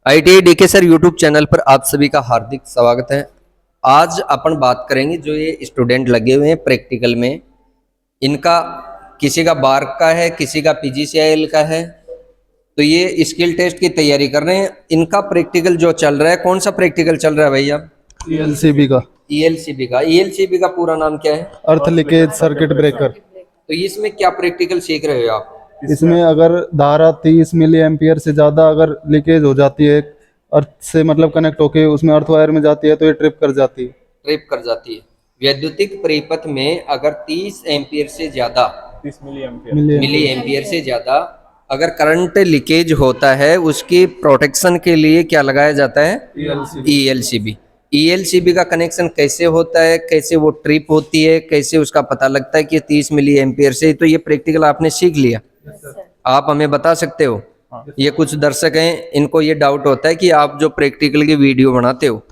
ITI DK sir YouTube channel पर आप सभी का हार्दिक स्वागत है। आज अपन बात करेंगे जो ये स्टूडेंट लगे हुए हैं प्रैक्टिकल में, इनका किसी का बार्क का है, किसी का PGCIL का है, तो ये स्किल टेस्ट की तैयारी कर रहे हैं। इनका प्रैक्टिकल जो चल रहा है, कौन सा प्रैक्टिकल चल रहा है भैया? ELCB का। ELCB का। ELCB का पूरा नाम क्या है? अर्थ लीकेज सर्किट ब्रेकर। तो इसमें क्या प्रैक्टिकल सीख रहे हो आप? इसमें अगर धारा 30 मिली एम्पियर से ज़्यादा अगर लीकेज हो जाती है, अर्थ से मतलब कनेक्ट होके उसमें अर्थ वायर में जाती है तो ये ट्रिप कर जाती है। ट्रिप कर जाती है। वैद्युतिक परिपथ में अगर 30 एम्पियर से ज्यादा, 30 मिली मिली एम्पियर से ज्यादा अगर करंट लीकेज होता है, उसकी प्रोटेक्शन के लिए क्या लगाया जाता है? ELCB। ELCB का कनेक्शन कैसे होता है, कैसे वो ट्रिप होती है, कैसे उसका पता लगता है कि 30 मिली एम्पियर से, तो ये प्रैक्टिकल आपने सीख लिया। आप हमें बता सकते हो? ये कुछ दर्शक हैं, इनको ये डाउट होता है कि आप जो प्रैक्टिकल की वीडियो बनाते हो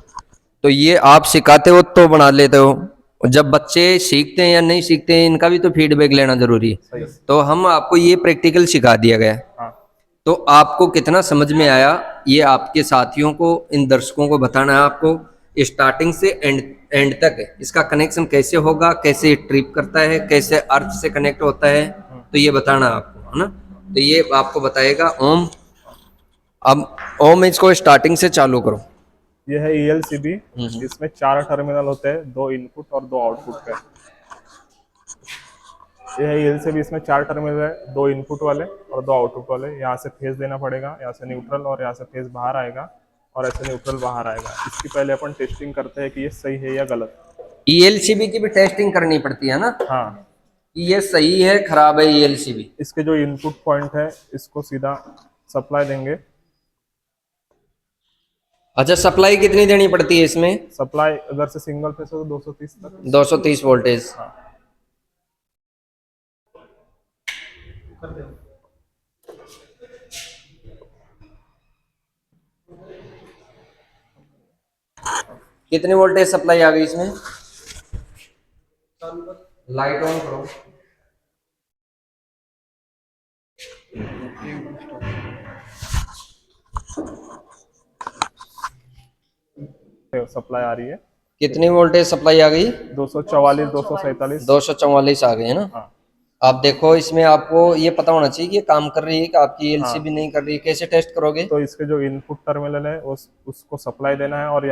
तो ये आप सिखाते हो तो बना लेते हो, जब बच्चे सीखते हैं या नहीं सीखते हैं इनका भी तो फीडबैक लेना जरूरी है। तो हम आपको ये प्रैक्टिकल सिखा दिया गया। तो आपको कितना समझ में आया, ये आपके साथियों को, इन दर्शकों को बताना है आपको स्टार्टिंग से एंड तक इसका कनेक्शन कैसे होगा, कैसे ट्रिप करता है, कैसे अर्थ से कनेक्ट होता है, तो ये बताना आपको, है ना। तो ये आपको बताएगा ओम। अब ओम इसको स्टार्टिंग से चालू करो। ये है ELCB। इसमें 4 टर्मिनल होते हैं, 2 इनपुट और 2 आउटपुट के। ये है ELCB, इसमें 4 टर्मिनल है, 2 इनपुट वाले और 2 आउटपुट वाले। यहाँ से फेज देना पड़ेगा, यहाँ से न्यूट्रल, और यहाँ से फेज बाहर आएगा और ऐसे न्यूट्रल बाहर आएगा। इसकी पहले अपन टेस्टिंग करते हैं कि ये सही है या गलत। ELCB की भी टेस्टिंग करनी पड़ती है ना, हाँ, कि ये सही है खराब है ELCB। इसके जो इनपुट पॉइंट है इसको सीधा सप्लाई देंगे। अच्छा, सप्लाई कितनी देनी पड़ती है इसमें? सप्लाई अगर से सिंगल फेस हो तो 230 तक। 230 वोल्टेज। हाँ। कितनी वोल्टेज सप्लाई आ गई इसमें? लाइट ऑन करो। सप्लाई आ रही है। कितनी वोल्टेज सप्लाई आ गई? 244, 247। 244 आ गई है ना। हाँ। आप देखो, इसमें आपको ये पता होना चाहिए कि ये काम कर रही है कि आपकी ELCB नहीं कर रही है। कैसे टेस्ट करोगे? तो इसके जो इनपुट टर्मिनल है उसको सप्लाई देना है, और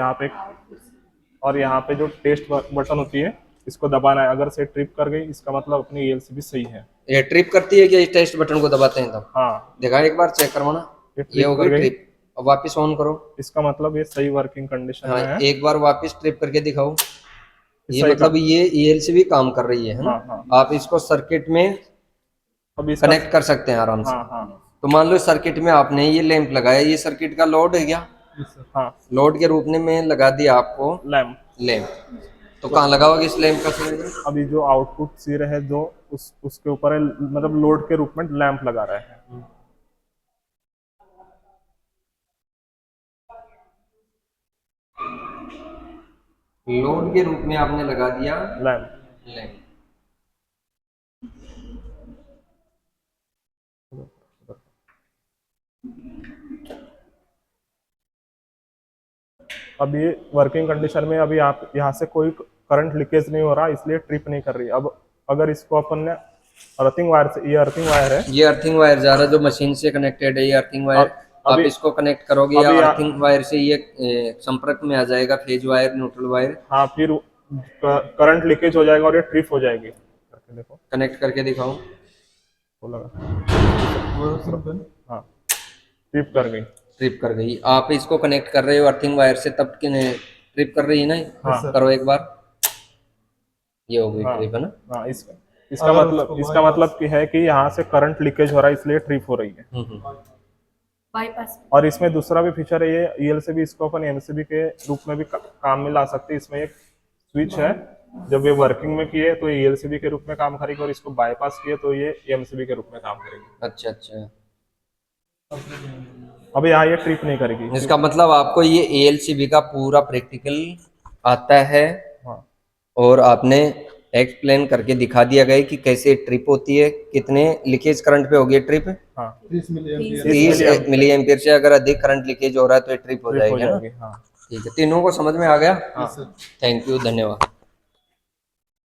यहाँ पे जो टेस्ट बटन होती है इसको दबाना है। अगर से ट्रिप कर गई इसका मतलब अपनी ELCB सही है। ये ट्रिप करती है कि इस टेस्ट बटन को दबाते हैं तब? हाँ, देखा, एक बार चेक करवाना। ये हो गई ट्रिप। अब वापस ऑन करो। इसका मतलब ये सही वर्किंग कंडीशन में है। एक बार वापस ट्रिप करके दिखाओ। ये सही मतलब ये ELCB काम कर रही है ना। हाँ। आप इसको सर्किट में अब इसका कनेक्ट कर सकते हैं आराम से। हाँ। तो मान लो सर्किट में आपने ये लैंप लगाया, ये सर्किट का लोड है क्या? हाँ, लोड के रूप में लगा दिया आपको लैम्प। तो कहाँ लगाओगे इस लैंप का स्विच? अभी जो आउटपुट सिर है जो उसके ऊपर है, मतलब लोड के रूप में लैंप लगा रहे हैं। लोड के रूप में आपने लगा दिया लैंप। अब ये वर्किंग कंडीशन में अभी आप यहाँ से कोई करंट लीकेज नहीं हो रहा, इसलिए ट्रिप नहीं कर रही। अब अगर इसको अपन ने अर्थिंग वायर से, ये अर्थिंग वायर है, ये अर्थिंग वायर जा रहा है जो मशीन से कनेक्टेड है, ये अर्थिंग वायर। आप इसको कनेक्ट करोगे या अर्थिंग वायर से ये संपर्क में आ जाएगा, फेज वायर, न्यूट्रल वायर। हाँ, फिर करंट लीकेज हो जाएगा और ये ट्रिप हो जाएगी। करके देखो, कनेक्ट करके दिखाओ। तो लगा, हाँ, ट्रिप कर गई। ट्रिप कर गई। आप इसको कनेक्ट कर रहे हो अर्थिंग वायर से, तब ट्रिप कर रही है ना। हाँ। करो एक बार। ये हो गई ट्रिप, है ना। हाँ, इसका मतलब कि है कि यहाँ से करंट लीकेज हो रहा है, इसलिए ट्रिप हो रही है। बाईपास। और इसमें दूसरा भी फीचर है, ये ELCB, इसको अपन MCB के रूप में भी काम में ला सकते हैं। इसमें एक स्विच है, जब ये वर्किंग में किए तो ये ELCB के रूप में काम करेगी, और इसको बाईपास किए तो ये MCB के रूप में काम करेगी। अच्छा। अब यहाँ ये ट्रिप नहीं करेगी। इसका मतलब आपको ये ELCB का पूरा प्रैक्टिकल आता है। हाँ। और आपने एक्सप्लेन करके दिखा दिया गया है कि कैसे ट्रिप होती है, कितने लीकेज करंट पे होगी ये ट्रिप। हाँ 30 मिली एम्पियर 30 मिली एम्पियर से अगर अधिक करंट लीकेज हो रहा है तो ये ट्रिप हो ट्रिप हो जाएगी ना। जाएगी। हाँ ठीक है, तीनों को समझ में आ गया। हाँ थैंक यू, धन्यवाद।